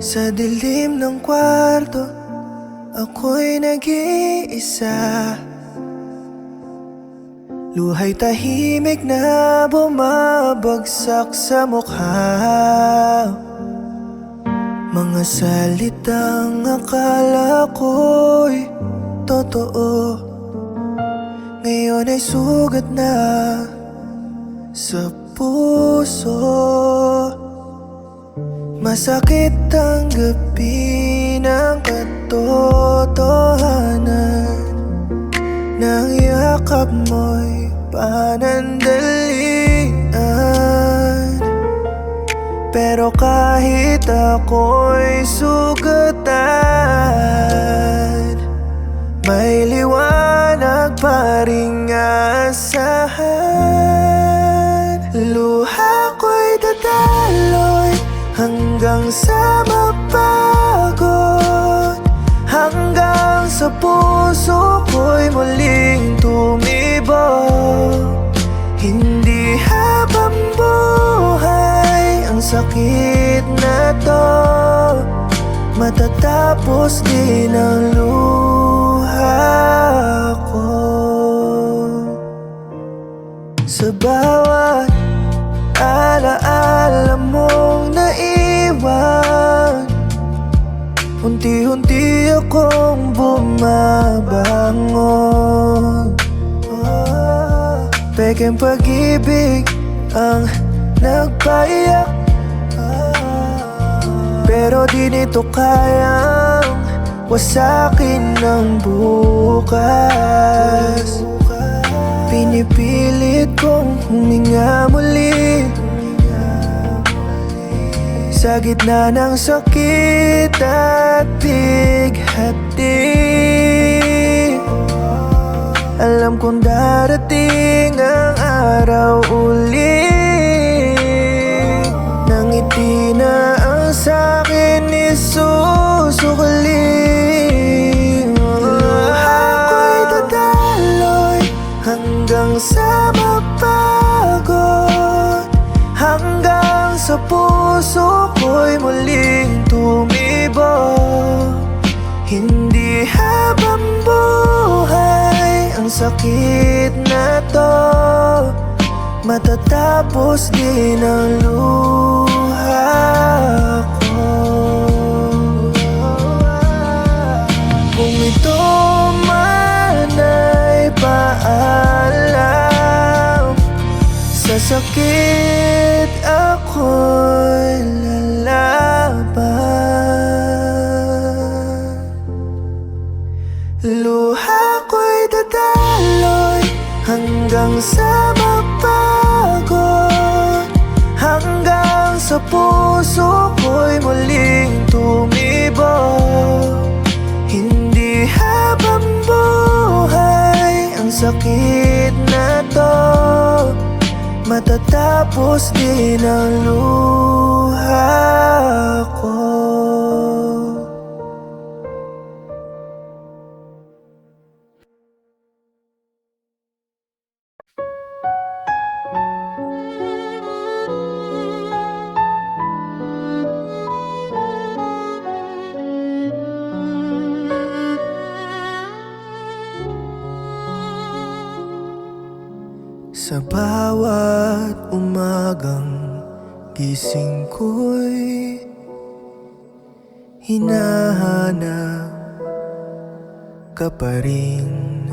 Sa dilim ng kwarto, ako'y nag-iisa. Luha'y tahimik na bumabagsak sa mukha. Mga salitang akala ko'y totoo, ngayon ay sugat na sa puso. Masakit tanggapin ang katotohanan, nang yakap mo'y panandalian. Pero kahit ako'y sugatan, may liwanag pa ring asahan. Luha ko'y dadaloy hanggang sa mapagod, hanggang sa puso ko'y muling tumibok. Hindi habang buhay ang sakit na to, matatapos din ang luha ko. Sa bawat alaala mong naiwan, unti-unti akong bumabangon. Pekeng pag-ibig ang nagpaiyak, pero di nito kayang wasakin ng bukas. Pinipilit kong huminga muli sa gitna ng sakit at bighati. Alam kong darating ang araw ulit, nang ngiti na ang sa'kin isusukli. Luha ko'y dadaloy hanggang sa mapagod, hanggang sa puso ko'y muling tumibok. Hindi habang buhay ang sakit na to, matatapos din ang luha ko. Kung ito man ay paalam, sa sakit ako'y lalaban. Luha ko'y dadaloy hanggang sa mapagod, hanggang sa puso ko'y muling tumibok. Hindi habang buhay ang sakit na to, matatapos din ang luha ko. Sa bawat umagang gising ko'y hinahanap ka pa rin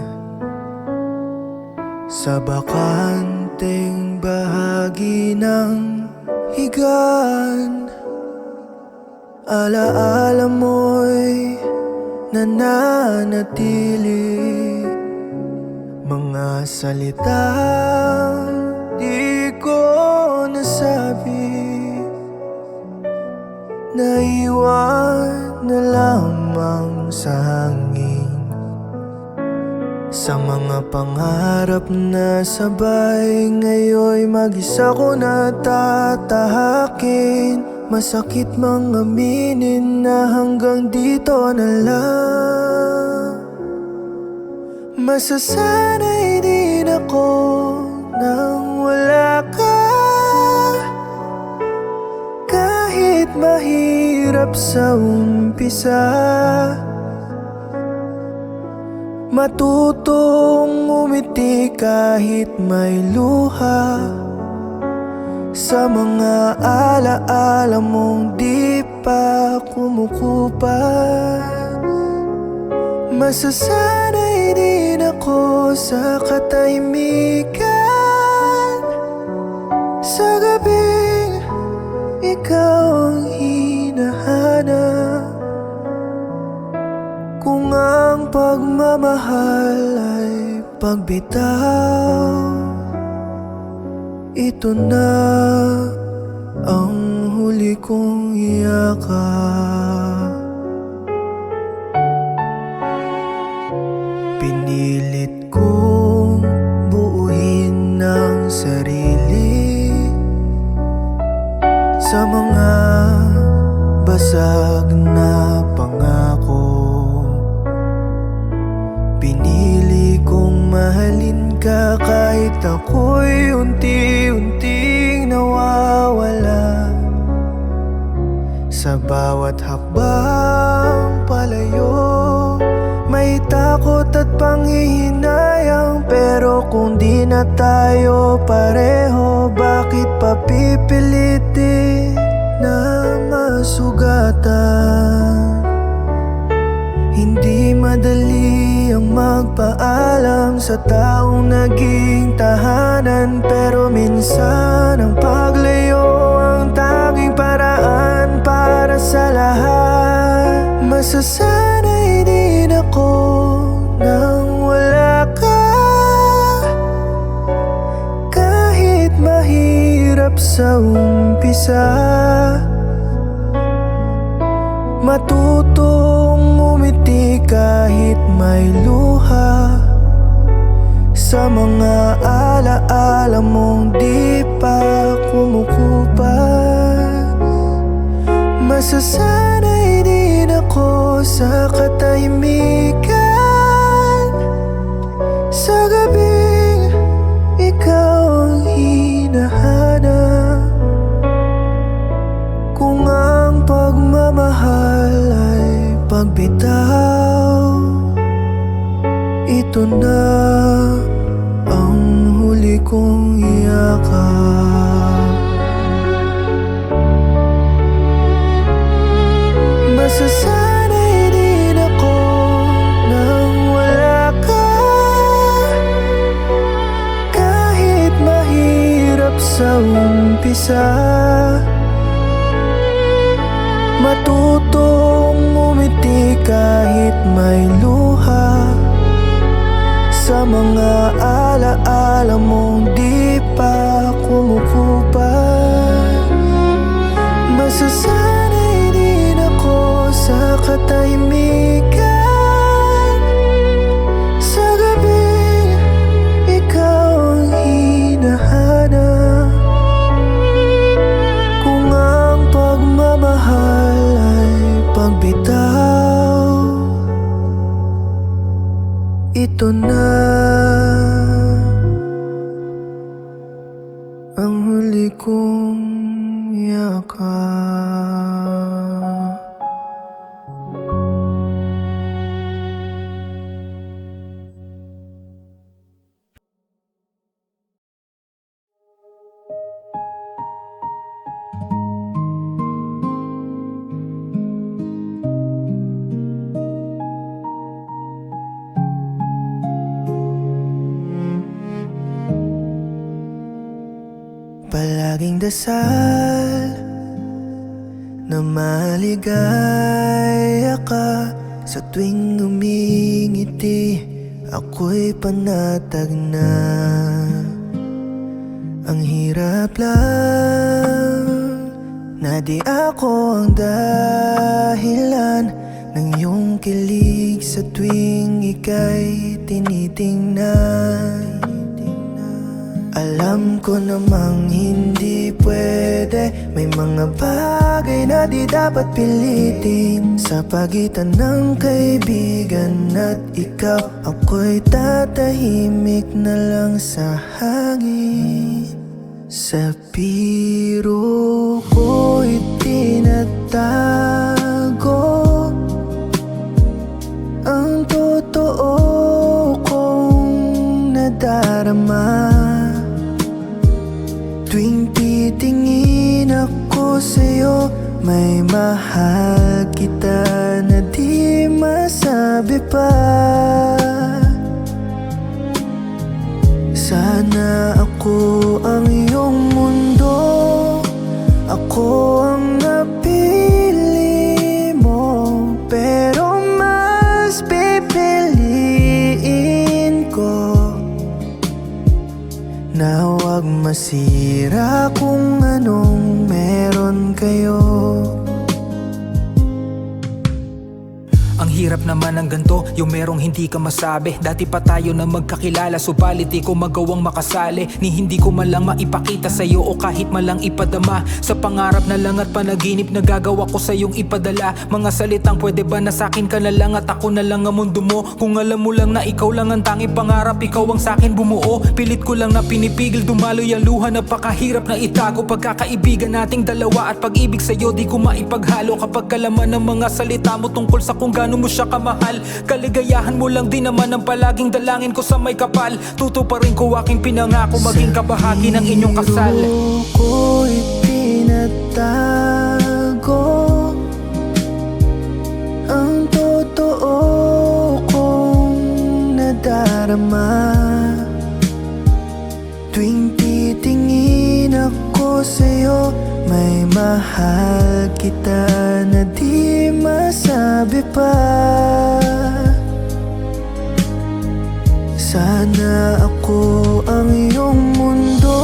sa bakanteng bahagi ng higaan. Alaala mo'y nananatili, mga salitang di ko nasabi, naiwan na lamang sa hangin. Sa mga pangarap na sabay, ngayon'y mag-isa ko natatahakin. Masakit mang aminin na hanggang dito na lang. Masasanay din ako nang wala ka, kahit mahirap mahirap sa umpisa. Matutong umiti kahit may luha sa mga alaala mong di pa kumukupas. Masasanay din ako sa katahimikan, sa gabing ikaw ang hinahanap. Kung ang pagmamahal ay pagbitaw, ito na ang huli kong yakap. Pinilit kong buuin ang sarili sa mga basag na pangako. Pinili kong mahalin ka kahit ako'y unti-unting nawawala. Sa bawat hakbang palayo, may takot at panghihinayang. Pero kung di na tayo pareho, bakit papipilitin na masugatan? Hindi madali ang magpaalam sa taong naging tahanan, pero minsan ang paglayo ang tanging paraan para sa lahat. Masasanay din ako nang wala ka, kahit mahirap sa umpisa. Matutong umiti kahit may luha sa mga alaala mong di pa kumukupas. Masasanay din ako sa katahimikan, sa gabing ikaw ang hinahanap. Kung ang pagmamahal ay pagbitaw, ito na ang huli kong yakap. Masasanay din ako nang wala ka, kahit mahirap sa umpisa. Matutong umiti kahit may luha sa mga alaala mong di pa kumukupas. Masasanay din ako sa katahimikan, sa gabing ikaw ang hinahanap. Kung ang pagmamahal ay pagbitaw, ito na ang huli kong yakap. Palaging dasal na maligaya ka sa tuwing umingiti. Ako'y panatag na. Ang hirap lang na di ako ang dahilan ng iyong kilig sa tuwing ika'y tinitingnan. Alam ko namang hindi pwede, may mga bagay na di dapat pilitin. Sa pagitan ng kaibigan at ikaw, ako'y tatahimik na lang sa hangin. Sa biro ko'y tinatawag ako sa'yo, may mahal kita na di masabi pa. Sana ako ang iyong mundo, ako ang napili mo, pero mas pipiliin ko na huwag masira kung anong meron kayo. Ang hirap naman ng ganto, yung merong hindi ka masabi. Dati pa tayo na magkakilala, subalit di ko magawang makasali. Ni hindi ko man lang maipakita sa'yo o kahit man lang ipadama. Sa pangarap na lang at panaginip na gagawa ko sa'yong ipadala. Mga salitang pwede ba na sa'kin ka na lang at ako na lang ang mundo mo. Kung alam mo lang na ikaw lang ang tanging pangarap, ikaw ang sa'kin bumuo. Pilit ko lang na pinipigil, dumaloy ang luha, napakahirap na itago. Pagkakaibigan nating dalawa at pag-ibig sa'yo di ko maipaghalo. Kapag kalaman ng mga salita mo tungkol sa kung gaano mo siya kamahal, kaligayahan mo lang din naman ang palaging dalangin ko sa may kapal. Tutuparin ko aking pinangako, maging kabahagi ng inyong kasal. Sa biro ko'y tinatago ang totoo kong nadarama. Tuwing titingin ako sa'yo, may mahal kita na di masabi pa. Sana ako ang iyong mundo,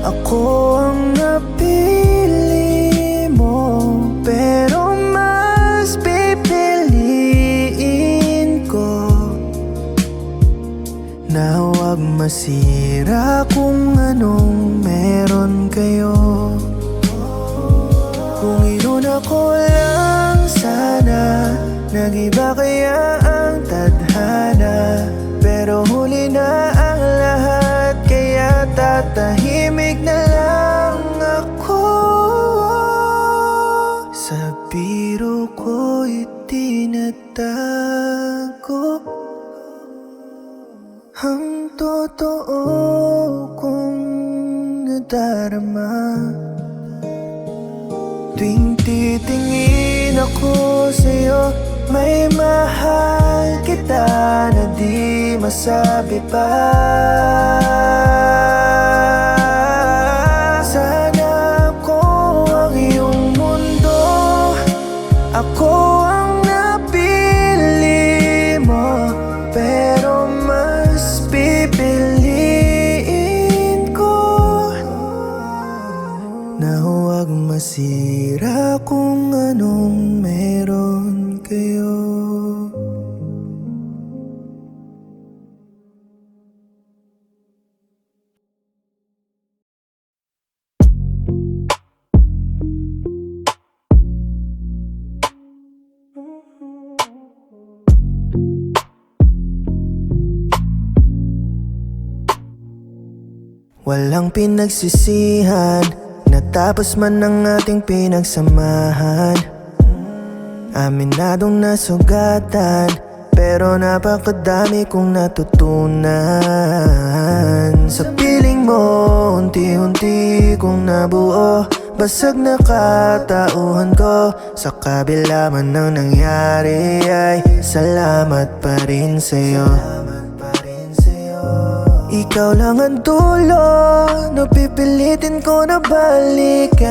ako ang napili mo, pero mas pipiliin ko na huwag masira kung anong meron kayo. Kung iyon ako lang sana, nag-iba kaya ang tadhana. Pero huli na ang lahat, kaya tatahimik na lang ako. Sa biro ko'y tinatago ang totoo kong nadarama. Tuwing titingin ako sa'yo, may mahal kita na di masabi pa. Sana ako ang iyong mundo, ako ang napili mo, pero mas pipiliin ko na huwag masira kung anong meron kayo. Walang pinagsisihan, natapos man ang ating pinagsamahan. Aminadong nasugatan, pero napakadami kong natutunan. Sa piling mo, unti-unti kong nabuo, basag na katauhan ko. Sa kabila man ng nangyari ay salamat pa rin sa'yo. Ikaw lang ang dulo, napipilitin ko na balikan.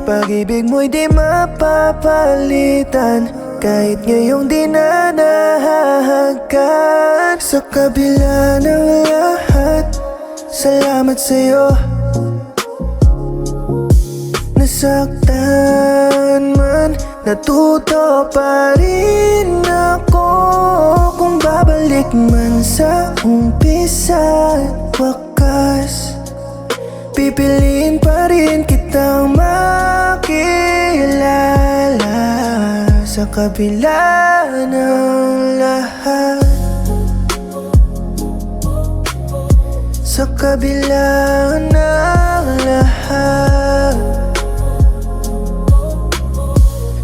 Pag-ibig mo'y di mapapalitan, kahit ngayong di na nahahagkan. Sa kabila ng lahat, salamat sa'yo. Nasaktan man, natuto pa rin ako. Kung babalik man sa umpisa at wakas, pipiliin pa rin kitang makilala. Sa kabila ng lahat, sa kabila ng lahat,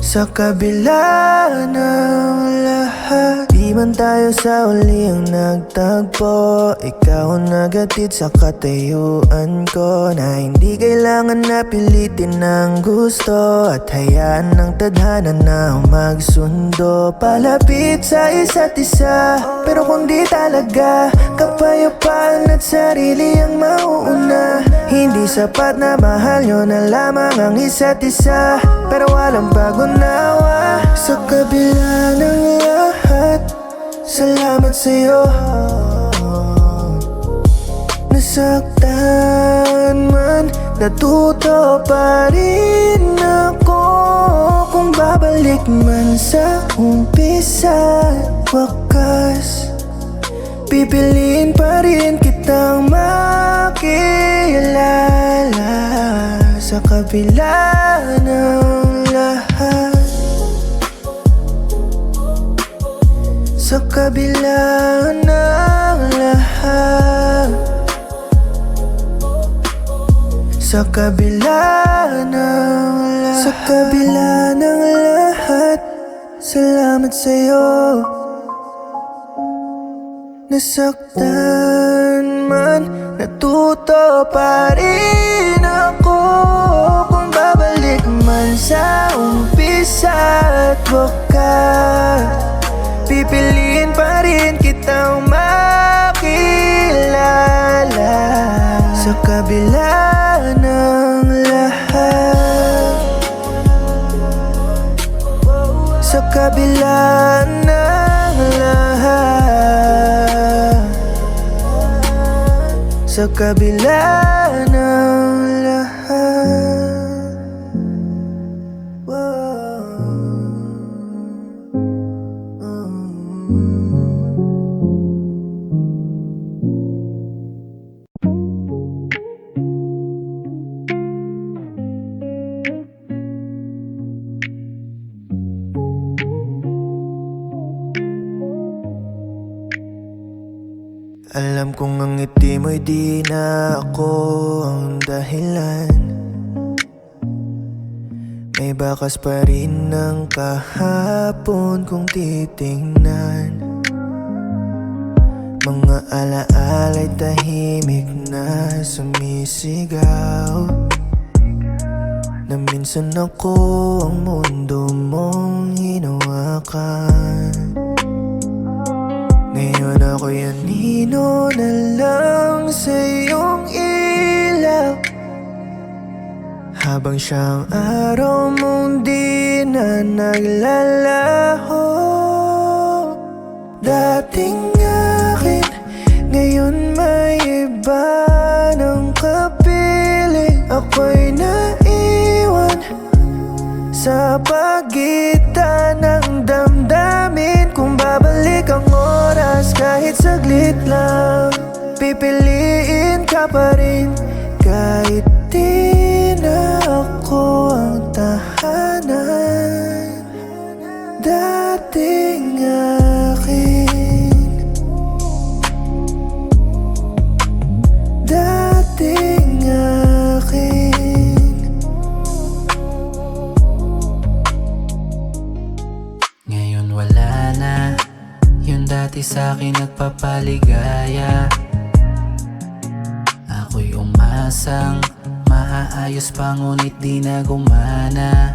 sa kabila ng lahat, Di man tayo sa uli ang nagtagpo, ikaw ang nagatid sa katayuan ko, na hindi kailangan na pilitin ang gusto, at hayaan ng tadhana na magsundo. Palapit sa isa't isa, pero kung di talaga, kapayapaan at sarili ang mauuna. Hindi sapat na mahal nyo na lamang ang isa't isa, pero walang pag-unawa. Sa kabila ng lahat, salamat sa'yo. Nasaktan man, natuto pa rin ako. Kung babalik man sa umpisa at wakas, pipiliin pa rin kitang makilala. Sa kabila ng lahat, sa kabila ng lahat, sa kabila ng lahat, sa kabila ng lahat, salamat sa'yo. Nasaktan man, natuto pa rin ako. Kung babalik man sa umpisa at wakas, pipiliin pa rin kitang makilala. Sa kabila ng lahat, sa kabila ng lahat, sa kabila ng lahat. Alam kong ang ngiti mo'y di na ako ang dahilan. May bakas pa rin ng kahapon kung titingnan. Mga alaala'y tahimik na sumisigaw, na minsan ako ang mundo mong hinawakan. Ngayon ako'y anino na lang sa iyong ilaw, habang siyang araw mong di na naglalaho. Dating akin, ngayon may iba ng kapiling. Ako'y naiwan sa pagitan ng damdamin. Kung babalik ang oras kahit saglit lang, pipiliin ka pa rin kahit di na ako ang tahanan. Dating akin, dating akin. Ngayon wala na yung dati sa'kin nagpapaligaya. Ako'y umasang maaayos pa ngunit di na gumana.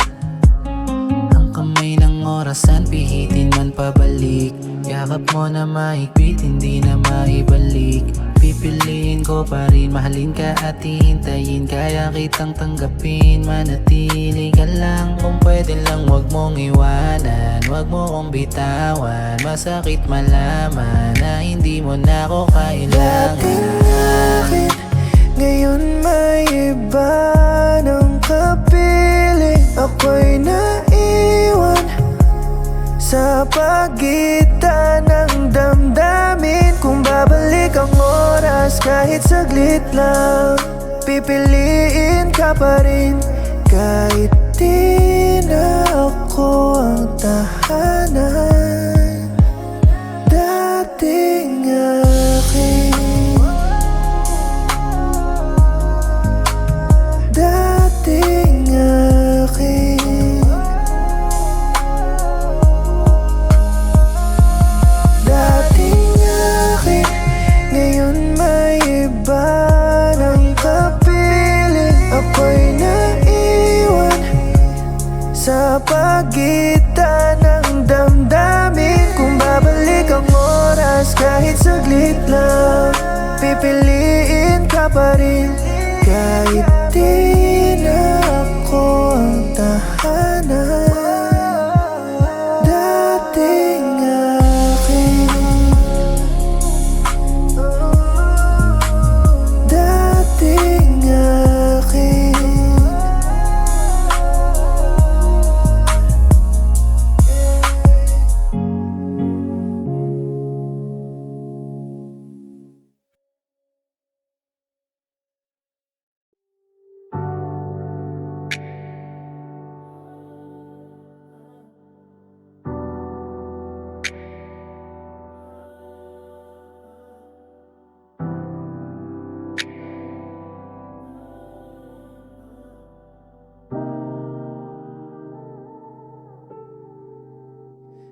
Ang kamay ng orasan pihitin man pabalik, yakap mo na mahigpit hindi na maibalik. Pipiliin ko pa rin mahalin ka at hihintayin. Kaya kitang tanggapin, manatili ka lang. Kung pwede lang wag mong iwanan, wag mo kong bitawan. Masakit malaman na hindi mo na ako kailangan. Dating akin, ngayon may iba ng kapiling. Ako'y naiwan sa pagitan ng damdamin. Kung babalik ang oras kahit saglit lang, pipiliin ka pa rin kahit di na ako ang tahanan. Dating akin, dating akin. pipiliin ka pa rin. Kahit di na ako ang tahanan, dating akin, dating akin.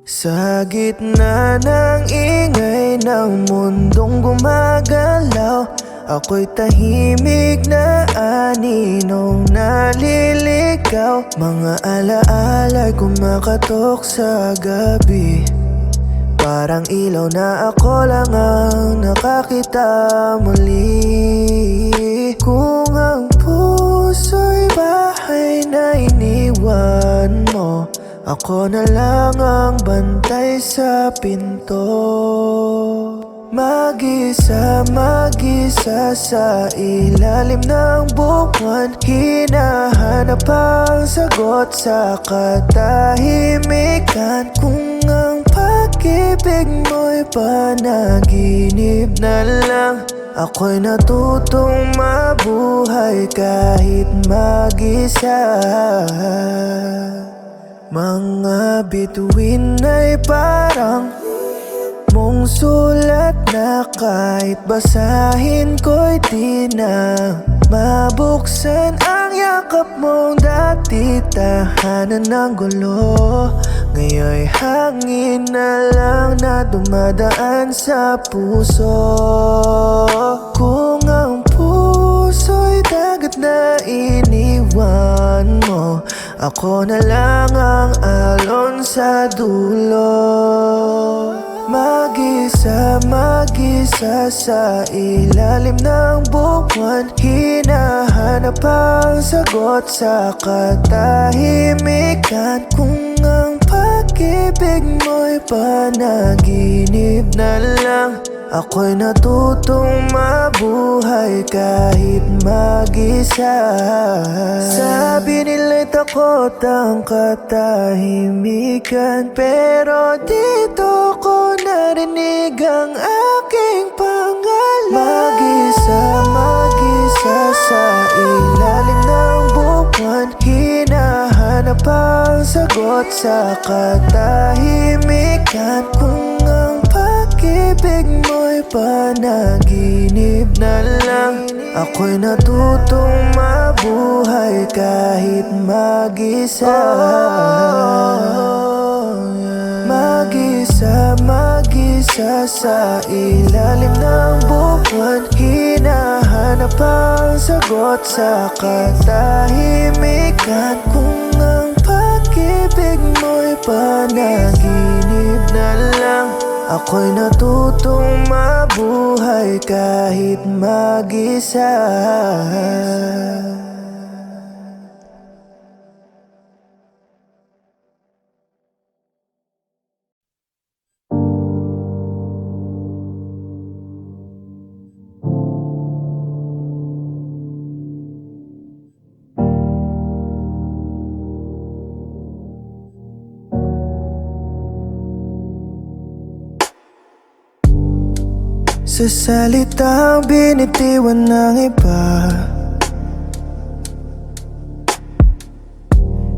Sa gitna ng ingay ng mundong gumagalaw, ako'y tahimik na aninong naliligaw. Mga alaala'y kumakatok sa gabi, parang ilaw na ako lang ang nakakita muli. Kung ang puso'y bahay na iniwan mo, ako na lang ang bantay sa pinto. Mag-isa, mag-isa sa ilalim ng buwan, hinahanap ang sagot sa katahimikan. Kung ang pag-ibig mo'y panaginip na lang, ako'y natutong mabuhay kahit mag-isa. Mga bituin ay parang mong sulat na kahit basahin ko'y di na mabuksan. Ang yakap mong dati tahanan ng gulo, ngayon'y hangin na lang na dumadaan sa puso. Kung ang puso'y dagat na iniwan mo, ako na lang ang alon sa dulo. Mag-isa, mag-isa sa ilalim ng buwan, hinahanap ang sagot sa katahimikan. Kung ang pag-ibig mo'y panaginip na lang, ako'y natutong mabuhay kahit mag-isa. Sabi nila'y takot ang katahimikan, pero dito ko narinig ang aking pangalan. Mag-isa, mag-isa sa ilalim ng buwan, hinahanap ang sagot sa katahimikan. Kung ang pag-ibig mo'y panaginip na lang, ako'y natutong mabuhay kahit mag-isa. Mag-isa, mag-isa sa ilalim ng buwan, hinahanap ang sagot sa katahimikan. Kung ang pag-ibig mo'y panaginip na lang, ako'y natutong mabuhay kahit mag-isa. Sa salitang binitiwan ng iba,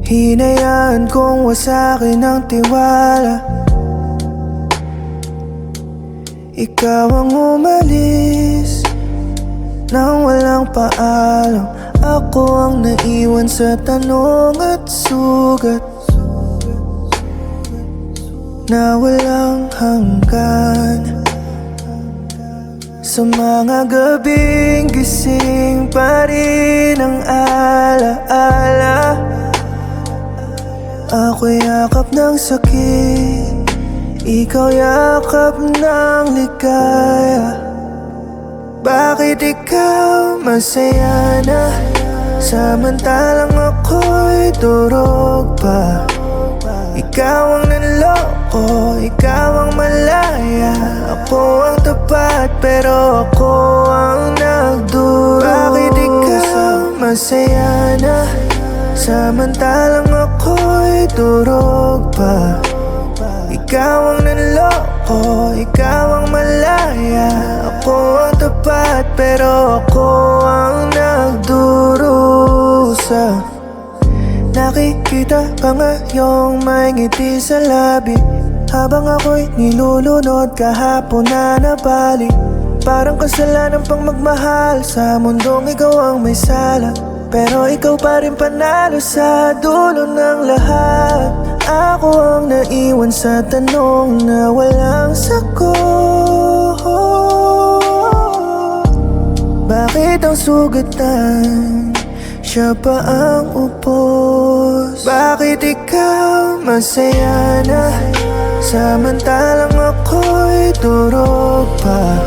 hinayaan kong wasakin ang tiwala. Ikaw ang umalis nang walang paalam, ako ang naiwan sa tanong at sugat na walang hanggan. Sa mga gabing gising pa rin ang alaala, ako'y yakap ng sakit, ikaw yakap ng ligaya. Bakit ikaw masaya na, samantalang ako'y durog pa? Ikaw ang nanloko, ikaw ang malaya. Ako ang tapat pero ako ang nagduro. Bakit ikaw masaya na, samantalang ako'y durog pa? Ikaw ang nanloko, ikaw ang malaya. Ako ang tapat pero ako ang nagdurusa. Nakikita pa nga yung may ngiti sa labi, habang ako'y nilulunod kahapon na nabalik. Parang kasalanan pang magmahal sa mundong ikaw ang may sala, pero ikaw pa rin panalo sa dulo ng lahat. Ako ang naiwan sa tanong na walang sagot. Bakit ang sugatan, siya pa ang upos? Bakit ikaw masaya na, samantalang ako'y durog pa?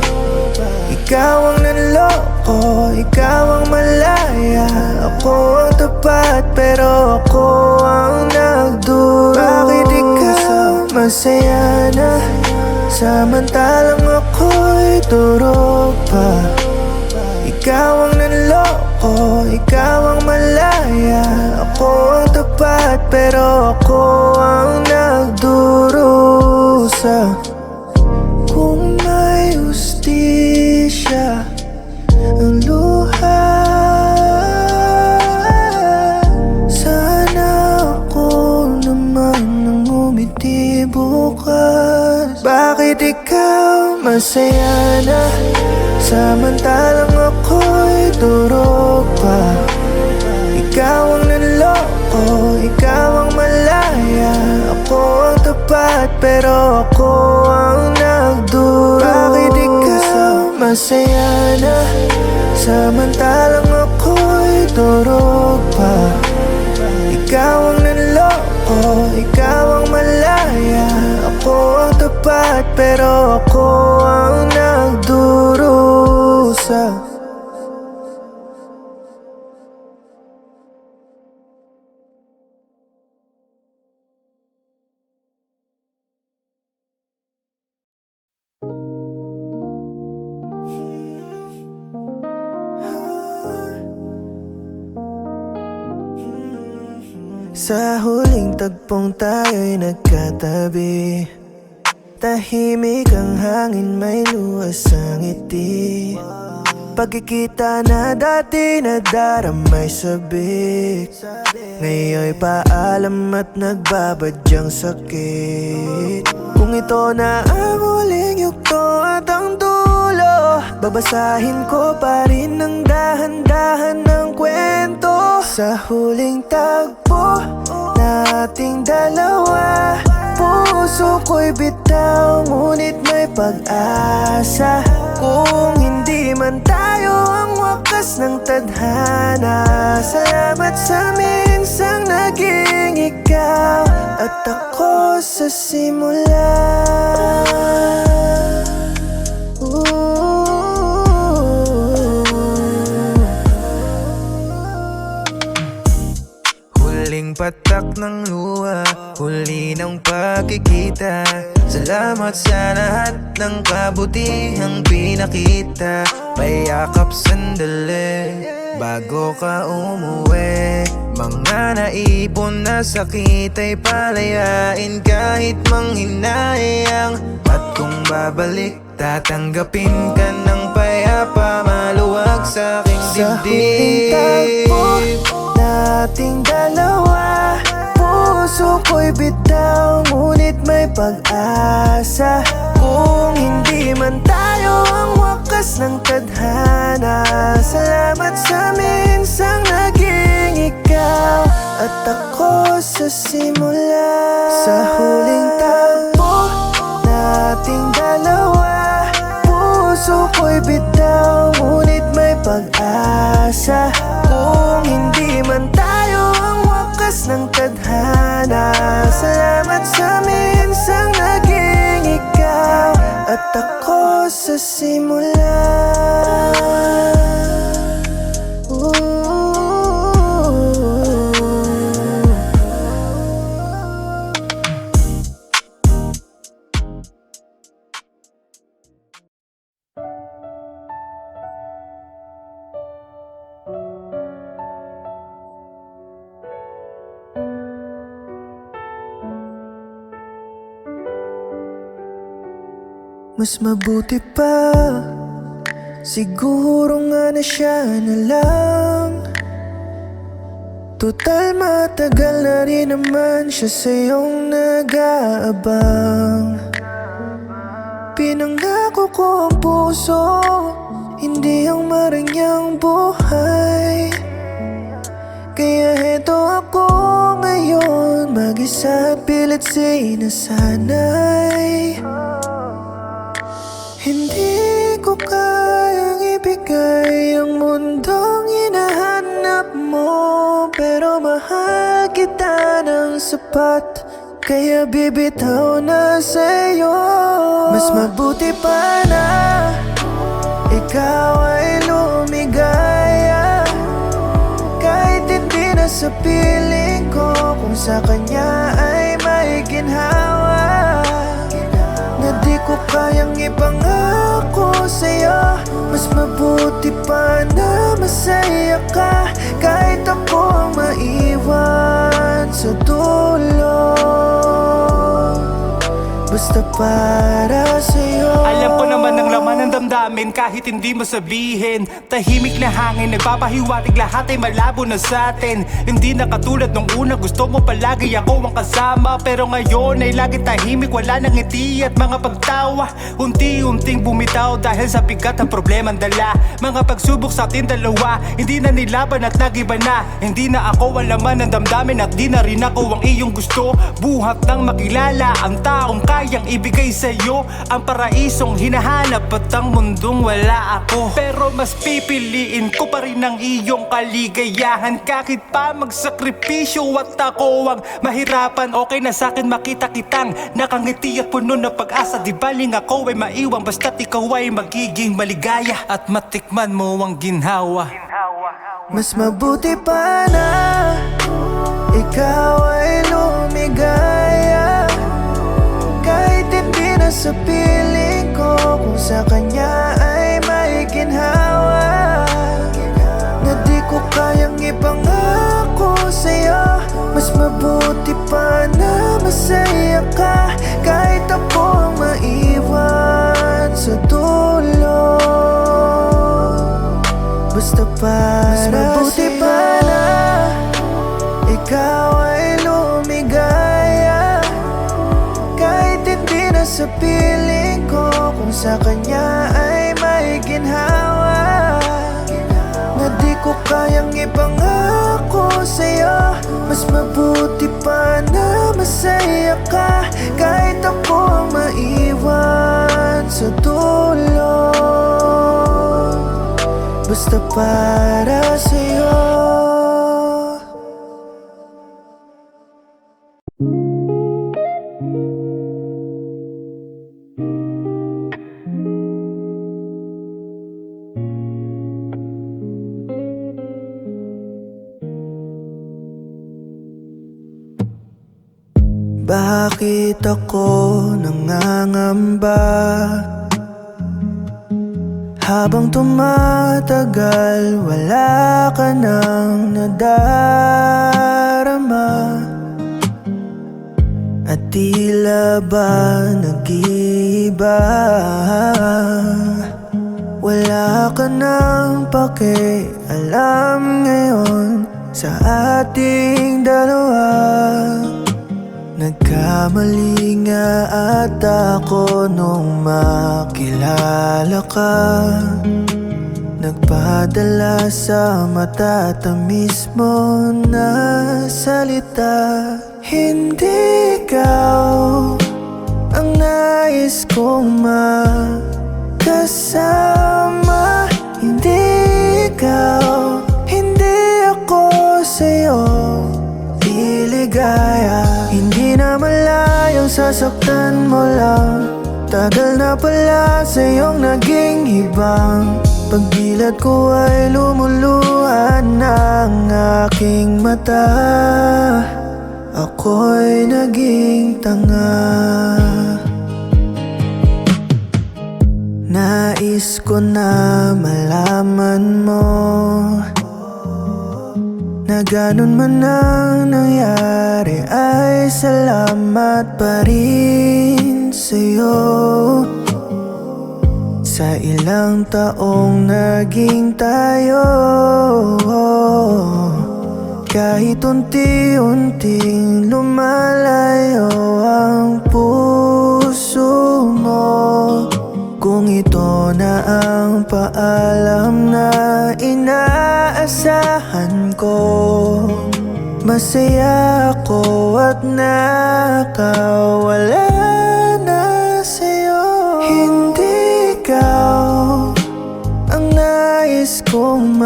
Ikaw ang nanloko, ikaw ang malaya. Ako ang tapat pero ako ang nagduro. Bakit ikaw masaya na, samantalang ako'y durog pa? Ikaw ang nanloko, ikaw ang malaya. Ako ang tapat pero ako ang nagdurusa. Kung may hustisya ang luha, sana ako naman ang umiti bukas. Bakit ikaw masaya na, samantalang ako'y durog pa? Ikaw ang nanloko, ikaw ang malaya. Ako ang tapat pero ako ang nagduro. Bakit ikaw masaya na, samantalang ako'y durog pa? Ikaw ang nanloko, ikaw ang malaya. Ako ang tapat pero ako ang nagdurusa. Sa huling tagpong tayo'y nagkatabi, tahimik ang hangin, may luwas ang ngiti. Pagkikita na dati nadaramay sabik, ngayon'y paalam at nagbabadyang sakit. Kung ito na ang huling yugto at ang dulo, babasahin ko pa rin ng dahan-dahan ng kwento. Sa huling tagpo nating dalawa, puso ko'y bitaw, ngunit may pag-asa. Kung hindi man tayo ang wakas ng tadhana, salamat sa minsang naging ikaw at ako sa simula. Huling patak ng luha, huli ng pagkikita. Salamat sa lahat ng kabutihang pinakita. Payakap sandali bago ka umuwi. Mga naipon na sakit ay palayain kahit manghinayang. At kung babalik, tatanggapin ka ng payapa, maluwag sa aking dibdib. Sa huling tagpo nating dalawa, puso ko'y bitaw, ngunit may pag-asa. Kung hindi man tayo ang wakas ng tadhana, salamat sa minsang naging ikaw at ako sa simula. Sa huling tagpo nating dalawa, puso ko'y bitaw, ngunit may pag-asa. Kung hindi man tayo ang wakas ng tadhana, salamat sa minsang naging ikaw at ako sa simula. Mas mabuti pa, siguro nga na siya na lang. Total matagal na rin naman siya sa'yong nag-aabang. Pinangako ko ang puso, hindi ang maranyang buhay. Kaya heto ako ngayon, mag-isa at pilit sinasanay. Hindi ko kayang ibigay ang mundong hinahanap mo, pero mahal kita ng sapat, kaya bibitaw na sa'yo. Mas mabuti pa na ikaw ay lumigaya, kahit hindi na sa piling ko, kung sa kanya ay may ginhawa na di ko kayang ipangako sa'yo. Mas mabuti pa na masaya ka, kahit ako ang maiwan sa dulo, basta para sa'yo. Alam ko naman ang laman ng damdamin kahit hindi mo sabihin. Tahimik na hangin, nagpapahiwatig, lahat ay malabo na sa atin. Hindi na katulad nung una, gusto mo palagi ako ang kasama, pero ngayon ay lagi tahimik, wala nang ngiti at mga pagtawa. Unti-unting bumitaw dahil sa bigat ng problemang dala. Mga pagsubok sa atin dalawa, hindi na nilaban at nagiba na. Hindi na ako ang laman ng damdamin at di na rin ako ang iyong gusto. Buhat ng makilala ang taong kayang ibigay sa'yo ang paraisong hinahanap at ang mundong wala ako. Pero mas pipiliin ko pa rin ang iyong kaligayahan, kahit pa magsakripisyo at ako ang mahirapan. Okay na sa'kin makita kitang nakangiti at puno ng pag-asa, di baling ako ay maiwan, basta't ikaw ay magiging maligaya at matikman mo ang ginhawa. Mas mabuti pa na ikaw ay lumigaya, kahit hindi na sa piling ko, kung sa kanya ay may ginhawa na di ko kayang ipangako sa'yo. Mas mabuti pa na masaya ka, kahit ako ang maiwan sa dulo, basta para mas mabuti pa na ikaw ay lumigaya, kahit hindi na sa piling ko, kung sa kanya ay may ginhawa na di ko kayang ipangako sa'yo. Mas mabuti pa na masaya ka, kahit ako ang maiwan sa dulo, basta para sa'yo. Bakit ako nangangamba habang tumatagal, wala ka nang nadarama, at tila ba nag-iiba? Wala ka nang pakialam ngayon sa ating dalawa. Nagkamali nga at ako nung makilala ka, nagpadala sa matatamis mo na salita. Hindi ikaw ang nais kong makasama, hindi ikaw, hindi ako sa'yo iligaya. Hindi na malayong sasaktan mo lang, tagal na pala sa'yong naging hibang. Pagdilat ko ay lumuluhan ng aking mata, ako'y naging tanga. Nais ko na malaman mo na ganun man ang nangyari ay salamat pa rin sa'yo. Sa ilang taong naging tayo, kahit unti-unting lumalayo ang puso mo. Kung ito na ang paalam na inaasahan ko, masaya ako at nakawala na sa'yo. Hindi ikaw ang nais kong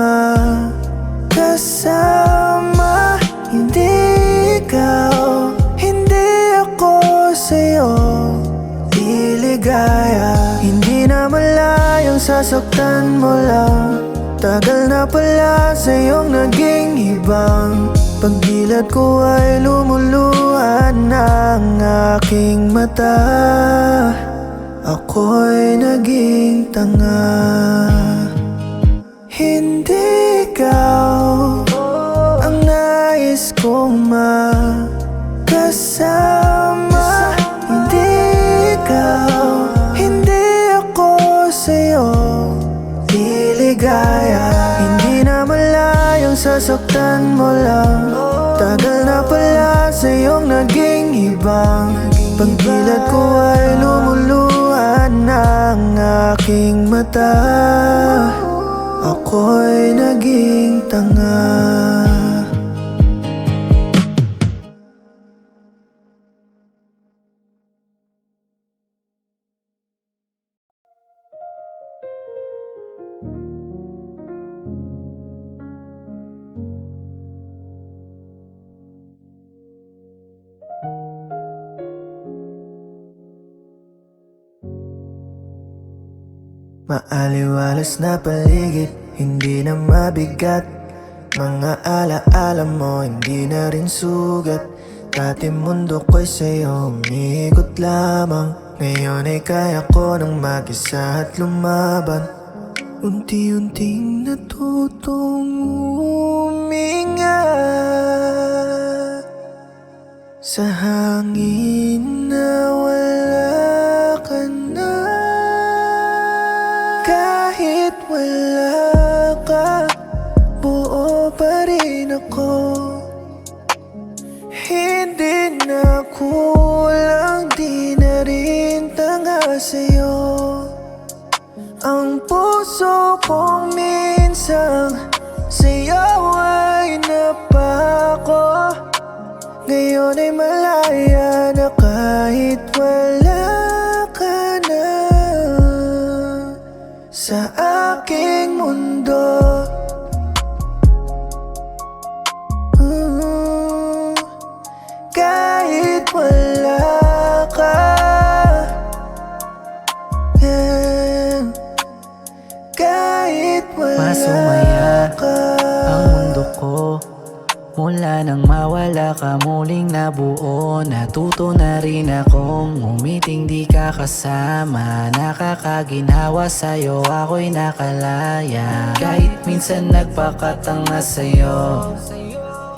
makasama, hindi ikaw, hindi ako sa'yo liligaya. Hindi na malayang sasaktan mo lang, tagal na pala sa'yong naging ibang. Pagdilat ko ay lumuluhan ng aking mata, ako'y naging tanga. Hindi ikaw ang nais kong makasama, hindi ikaw, hindi ako sa'yo liligaya. Hindi na malayang sasaktan mo lang, tagal na pala sa'yong naging ibang. Pagdilat ko ay lumuluhan ng aking mata, ako'y naging tanga. Maaliwalas na paligid, hindi na mabigat. Mga alaala mo, hindi na rin sugat. Dati mundo ko'y sa'yo umiikot lamang, ngayon ay kaya ko nang mag-isa at lumaban. Unti-unting natutong huminga sa hangin na wala ka na. Kahit wala ka, buo pa rin ako. Hindi na kulang, di na rin tanga sa'yo. Ang puso kong minsan sa'yo ay napako, ngayon ay malaya na kahit wala ka na sa aking mundo. Kahit wala ka, yeah. Kahit wala Masumaya ka, ang mundo ko, mula nang mawala ka muling nabuo. Natuto na rin akong umiting di ka kasama. Nakakaginhawa sa'yo, ako'y nakalaya. Kahit minsan nagpakatanga sa'yo,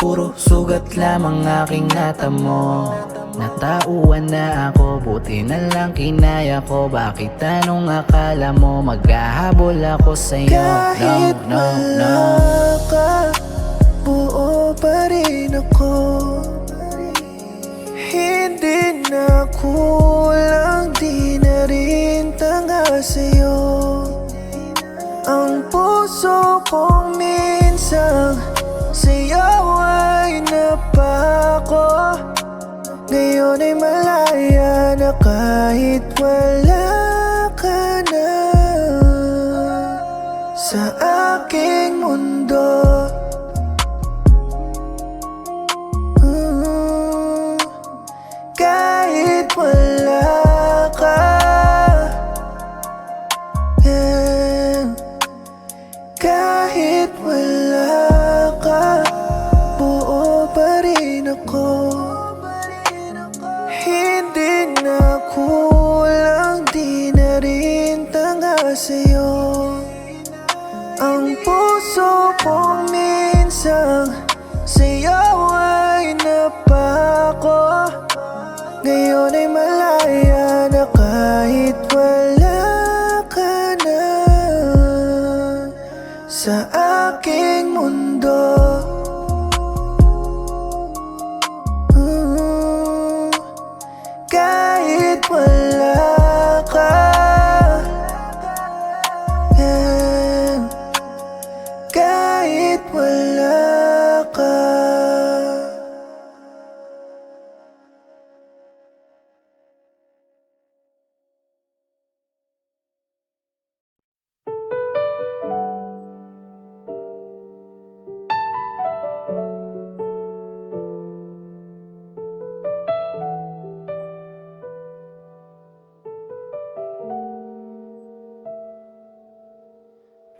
puro sugat lamang aking natamo. Natauan na ako, buti na lang kinaya ko. Bakit anong akala mo maghahabol ako sa'yo? kahit No, no, no. wala ka, buo pa rin ako. Hindi na kulang, di na rin tanga sa'yo. Ang puso kong minsan sa'yo ay napako, ngayon ay malaya na kahit wala ka na sa aking mundo. Kahit wala ka, yeah. Kahit wala ka, buo pa rin ako. Hindi na kulang, di na rin tanga sa'yo. Ang puso kong minsan sa'yo ay napako, ngayon ay malaya na kahit wala ka na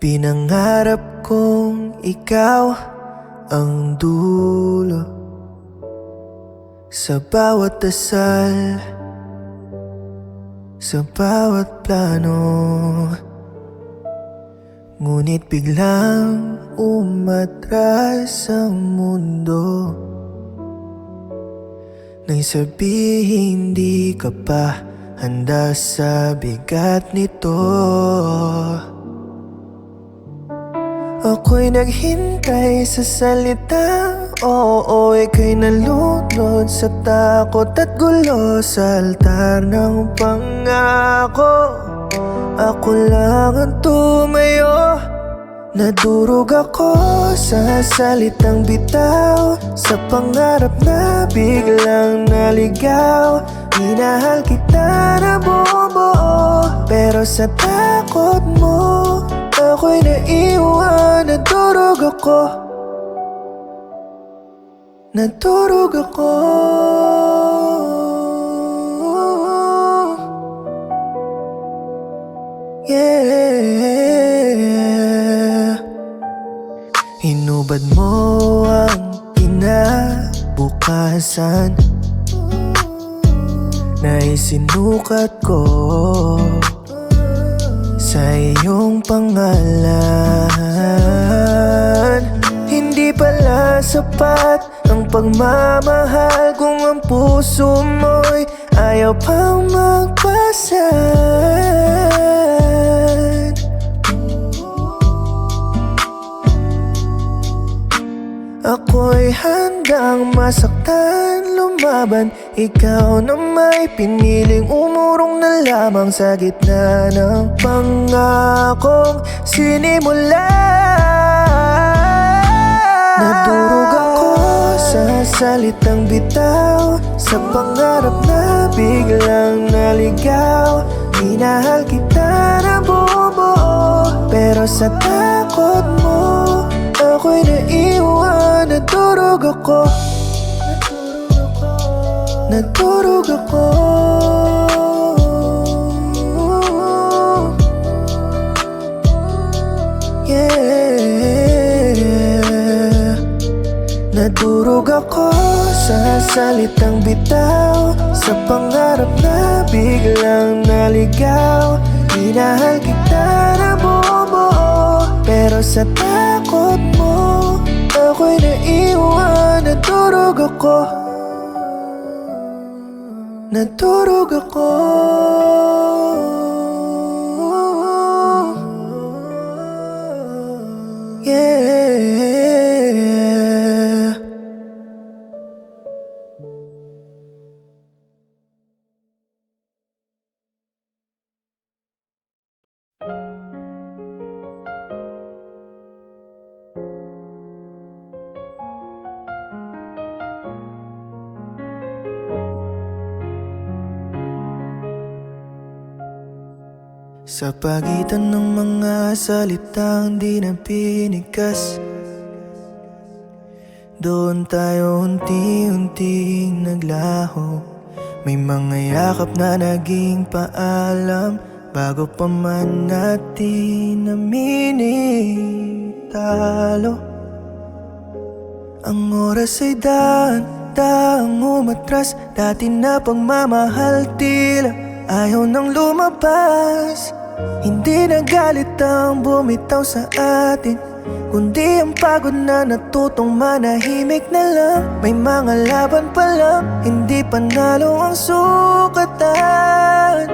Pinangarap kong ikaw ang dulo sa bawat dasal, sa bawat plano. Ngunit biglang umatras ang mundo nang sabihin hindi ka pa handa sa bigat nito. Ako'y naghintay sa salitang oo, ika'y nalunod sa takot at gulo sa altar ng pangako. Ako lang ang tumayo, nadurog ako sa salitang bitaw, sa pangarap na biglang naligaw. Minahal kita na buo, pero sa takot mo ako'y naiwan. Nadurog ako, nadurog ako. Yeah. Hinubad mo ang kinabukasan na isinukat ko sa iyong pangalan. Hindi pala sapat ang pagmamahal kung ang puso mo'y ayaw pang magpasad. Ako'y handang masaktan, lumaban. Ikaw na may piniling umurong na lamang sa gitna ng pangakong sinimulan. Nadurog ako sa salitang bitaw, sa pangarap na biglang naligaw. Minahal kita na buo, pero sa takot mo ako'y naiwan. Nadurog ako, nadurog ako. Yeah. Nadurog ako sa salitang bitaw, sa pangarap na biglang naligaw. Minahal kita na buo, pero sa takot mo ako'y naiwan. Nadurog ako, nadurog ako. Yeah. Sa pagitan ng mga salitang di na pinikas, doon tayo unti-unting naglaho. May mga yakap na naging paalam bago pa man natin namini talo. Ang oras ay daang umatras, dati na pagmamahal tila ayaw nang lumabas. Hindi na galit ang bumitaw sa atin, kundi ang pagod na natutong manahimik na lang. May mga laban pa lang, hindi panalo ang sukatan,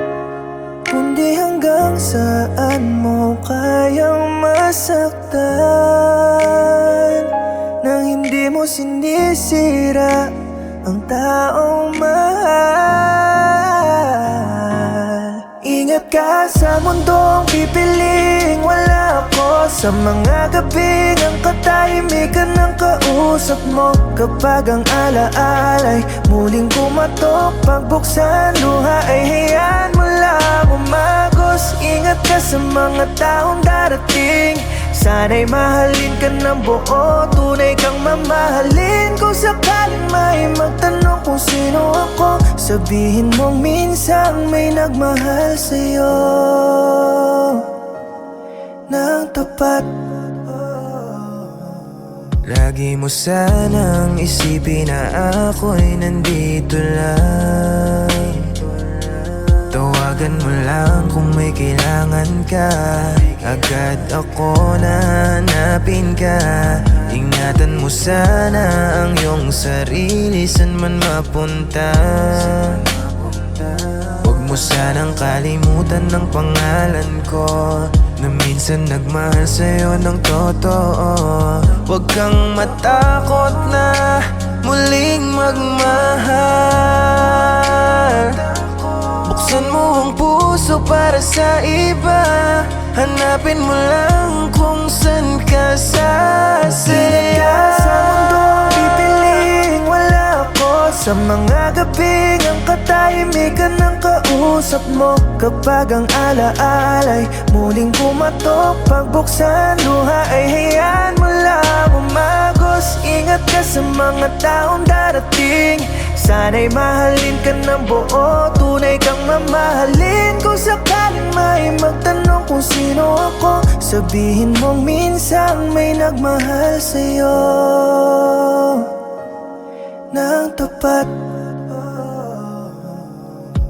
kundi hanggang saan mo kayang masaktan nang hindi mo sinisira ang taong mahal. Ingat ka sa mundong pipiling wala ako, sa mga gabing ang katahimikan ng kausap mo. Kapag ang alaalay muling kumatok, pagbuksan luha ay hayaan mo lang umagos. Ingat ka sa mga taong darating, sana'y mahalin ka ng buo, tunay kang mamahalin. Kung sakaling may magtanong kung sino ako, sabihin mong minsang may nagmahal sa'yo. ng tapat. Lagi mo sanang isipin na ako'y nandito lang. Tawagan mo lang kung may kailangan ka. Agad ako nahanapin ka. Ingatan mo sana ang iyong sarili, san man mapunta. Huwag mo sanang kalimutan ng pangalan ko, na minsan nagmahal sa'yo ng totoo. Huwag kang matakot na muling magmahal. Buksan mo ang puso para sa iba. Hanapin mo lang kung saan ka sasaya. Sa mundong pipiling wala ako. Sa mga gabing ang katahimikan ng kausap mo. Kapag ang alaalay muling kumatok, pagbuksan luha ay hayaan mo lang umagos. Ingat ka sa mga taong darating. Sana'y mahalin ka ng buo, tunay kang mamahalin. Kung sakaling may magtanong kung sino ako, sabihin mong minsan may nagmahal sa'yo ng tapat.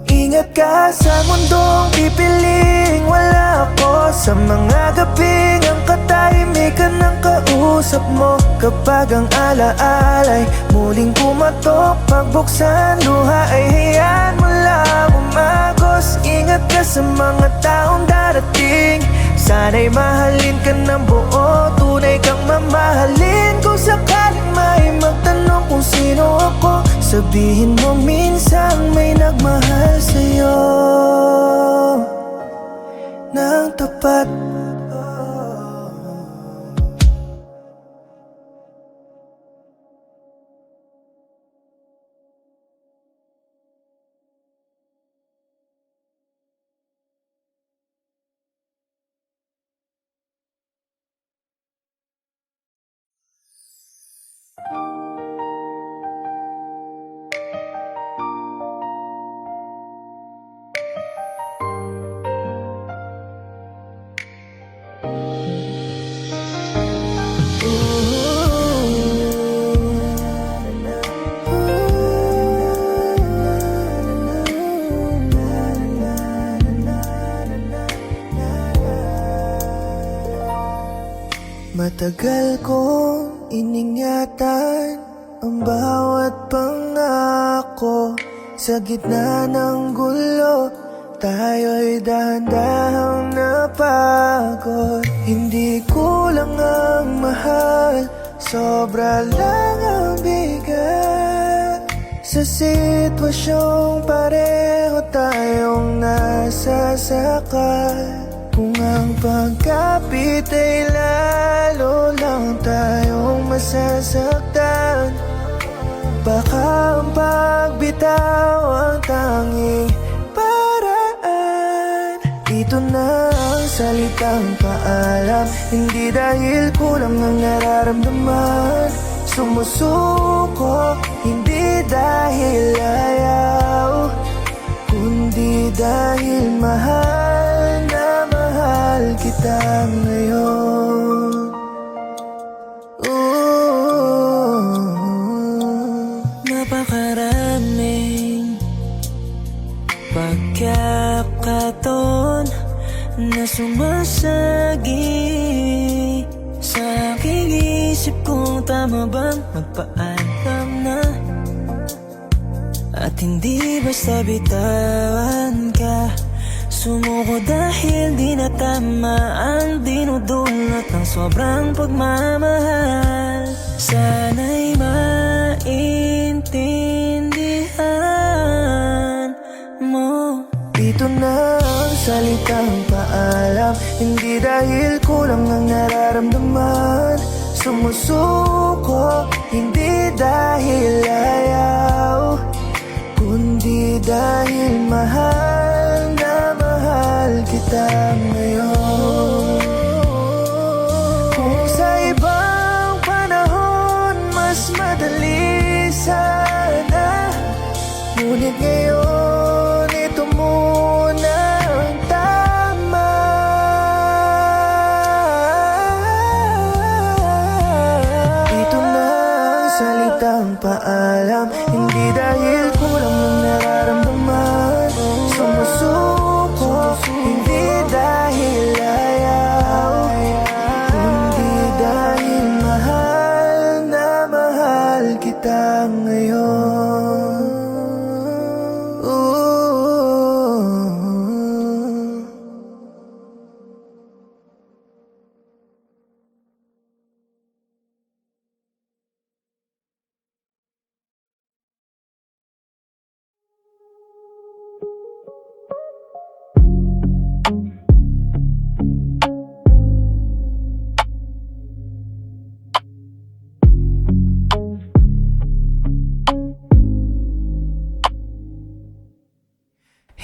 Ingat ka sa mundong pipiling wala ako. Sa mga gabing ang katahimikan ng kausap mo. Kapag ang alaalay muling kumatok, pagbuksan luha ay hayaan mo lang umagos. Ingat ka sa mga taong darating. Sana'y mahalin ka ng buo, tunay kang mamahalin. Kung sakaling may magtanong kung sino ako, sabihin mo minsan may nagmahal sa'yo ng tapat. Matagal kong iningatan ang bawat pangako. Sa gitna ng gulo, tayo'y dahan-dahang napagod. Hindi kulang ang mahal, sobra lang ang bigat. Sa sitwasyong pareho tayong nasasakal. Kung ang pagkapit ay lalo lang tayong masasaktan, baka ang pagbitaw ang tanging paraan. Ito na ang salitang paalam, hindi dahil kulang ang nararamdaman. Sumusuko, hindi dahil ayaw, kundi dahil mahal na mahal kita ngayon. Napakaraming pagkakataon na sumasagi sa aking isip kung tama bang magpaalam na, at hindi basta bitawan ka. Sumuko dahil di na tama ang dinudulot ng sobrang pagmamahal. Sana'y maintindihan mo. Ito na ang salitang paalam, hindi dahil kulang ang nararamdaman. Sumusuko, hindi dahil ayaw, kundi dahil mahal na mahal kita ngayon. Kung sa ibang panahon mas madali sana, ngunit ngayon ito muna ang tama. pinapaalam. Hindi dahil kulang ng nararamdaman, sumusuko. Hindi dahil ayaw, kundi dahil mahal na mahal kita ngayon. Ooh.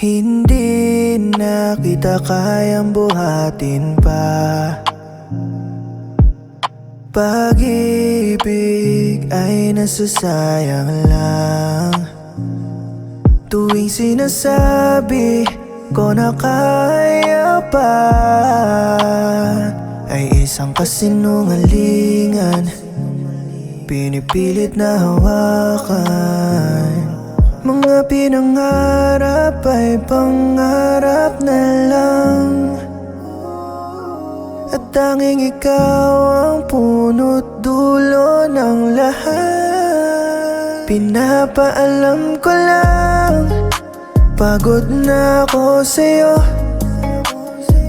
Hindi na kita kayang buhatin pa. Pag-ibig ay nasasayang lang. Tuwing sinasabi ko na kaya pa, ay isang kasinungalingan, pinipilit na hawakan. Mga pinangarap ay pangarap na lang, at tanging ikaw ang punot dulo ng lahat. Pinapaalam ko lang, pagod na ako sa'yo.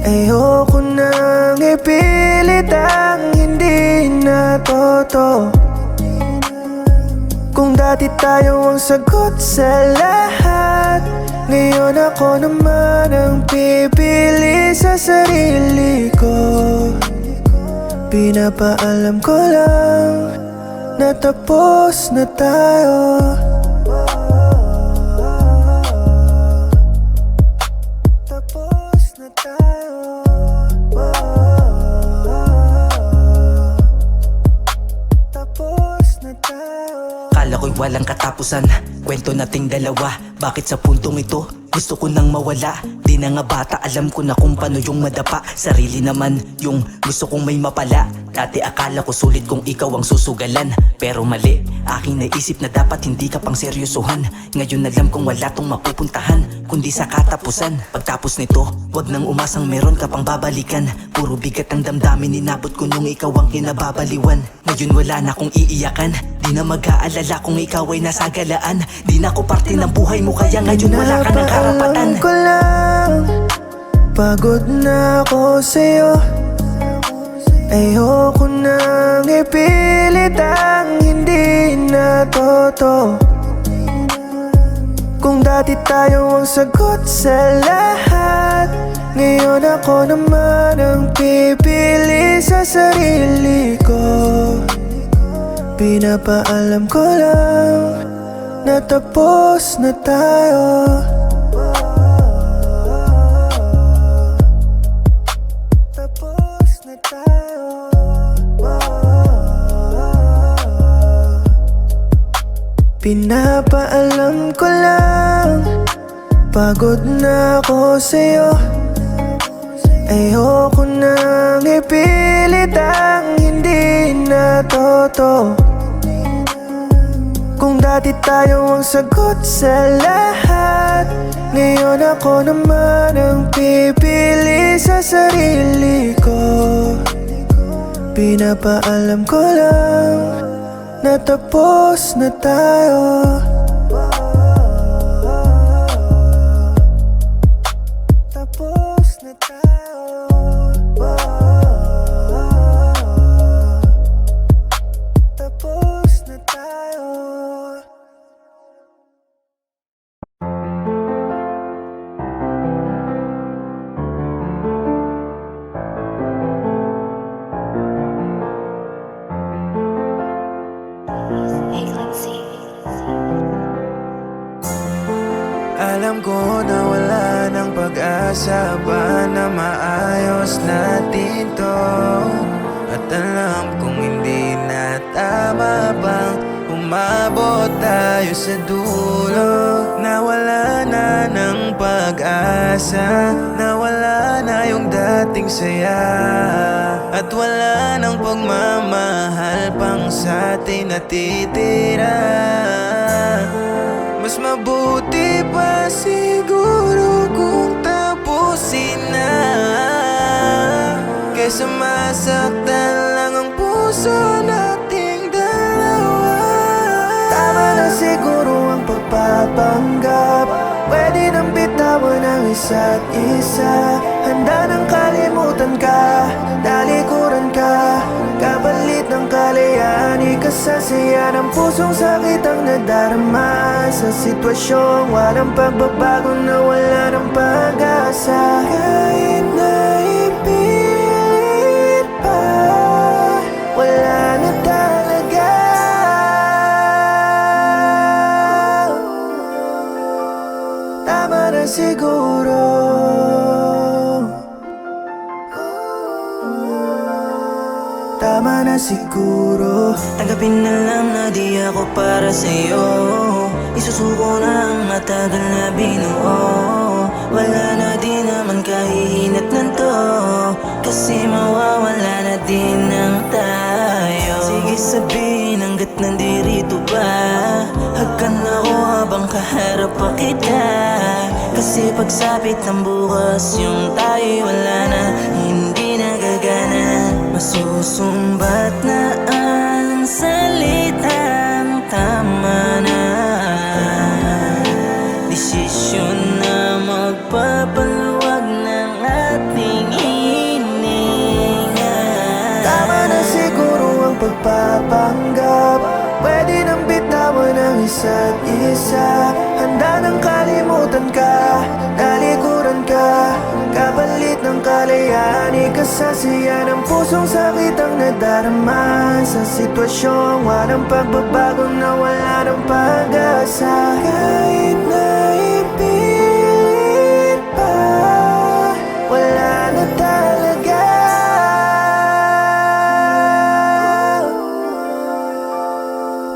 Ayoko nang ipilit ang hindi na totoo. Kung dati tayo ang sagot sa lahat, ngayon ako naman ang pipili sa sarili ko. Pinapaalam ko lang na tapos na tayo. Tapos na tayo. Tapos na tayo. Kala ko'y walang katapusan, kwento nating dalawa. Bakit sa puntong ito, gusto ko nang mawala. Di na nga bata, alam ko na kung paano yung madapa. Sarili naman yung gusto kong may mapala. Dati akala ko sulit kung ikaw ang susugalan, pero mali, aking naisip na dapat hindi ka pang seryosohan. Ngayon alam kong wala tong mapupuntahan, kundi sa katapusan. Pagtapos nito, wag nang umasang meron ka pang babalikan. Puro bigat ang damdamin, inabot ko nung ikaw ang kinababaliwan. Ngayon wala na akong iiyakan, di na mag-aalala kung ikaw ay nasa galaan. Di na ako parte ng buhay mo, kaya ngayon wala ka ng karapatan. Pinapaalam ko lang, pagod na ako sa'yo. Ayoko nang ipilit ang hindi na totoo. Kung dati tayo ang sagot sa lahat, ngayon ako naman ang pipili sa sarili ko. Pinapaalam ko lang na tapos na tayo. Tapos na tayo. Pinapaalam ko lang, pagod na ako sa'yo. Ayoko nang ipilit ang hindi na totoo. Kung dati tayo ang sagot sa lahat, ngayon ako naman ang pipili sa sarili ko. Pinapaalam ko lang na tapos na tayo. Tapos na tayo. Tapos na tayo. Alam ko na wala ng pag-asa pa na maayos natin to. At alam kong hindi na tama pang umabot tayo sa dulo. Nawala na ng pag-asa, nawala na yung dating saya. At wala nang pagmamahal pang sa atin natitira. Mas mabuti pa siguro kung tapusin na, kaysa masaktan lang ang puso nating dalawa. Tama na siguro ang pagpapanggap, pwede nang bitawan ang isa't isa. Handa nang kalimutan ka, talikuran ka, kapalit ng kalayaan. Ikasasaya ng pusong sakit ang nadarama sa sitwasyong walang pagbabago na wala ng pag-asa. Kahit na ipilit pa, wala na talaga. Tama na siguro. Tama na siguro. Tanggapin na lang na di ako para sa'yo. Isusuko na ang matagal na binuo. Wala na di naman kahihinat ng to, kasi mawawala na din ang tayo. Sige sabihin hanggat nandirito ba, hagkan ako habang kaharap pa kita. Kasi pagsapit ng bukas yung tayo wala na, hindi na gagana. Masusumbat na ang salitang tama na, desisyon na magpapaluwag ng ating hininga. Tama na siguro ang pagpapanggap, pwede nang bitawan ang isa't isa. Handa nang kalimutan ka, talikuran ka, kapalit ng kalayaan. Ikasasaya ng pusong sakit ang nadarama sa sitwasyong walang pagbabago na wala ng pag-asa. Kahit na ipilit pa, wala na talaga.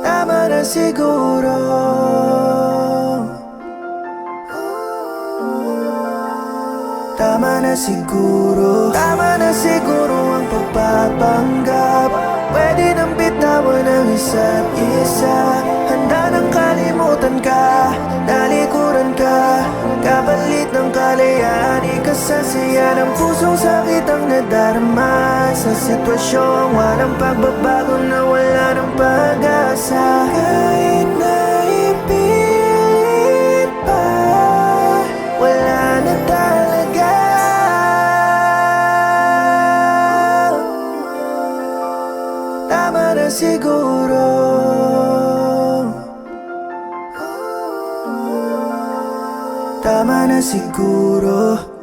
Tama na siguro. Tama na siguro. Tama na siguro ang pagpapanggap, pwede nang bitawan ang isa't isa. Handa nang kalimutan ka, talikuran ka, kapalit ng kalayaan. Ikasasaya ng pusong sakit ang nadarama sa sitwasyong walang pagbabago na wala ng pag-asa. Kahit na ipilit pa, wala na talaga. Tama na siguro. Tama na siguro.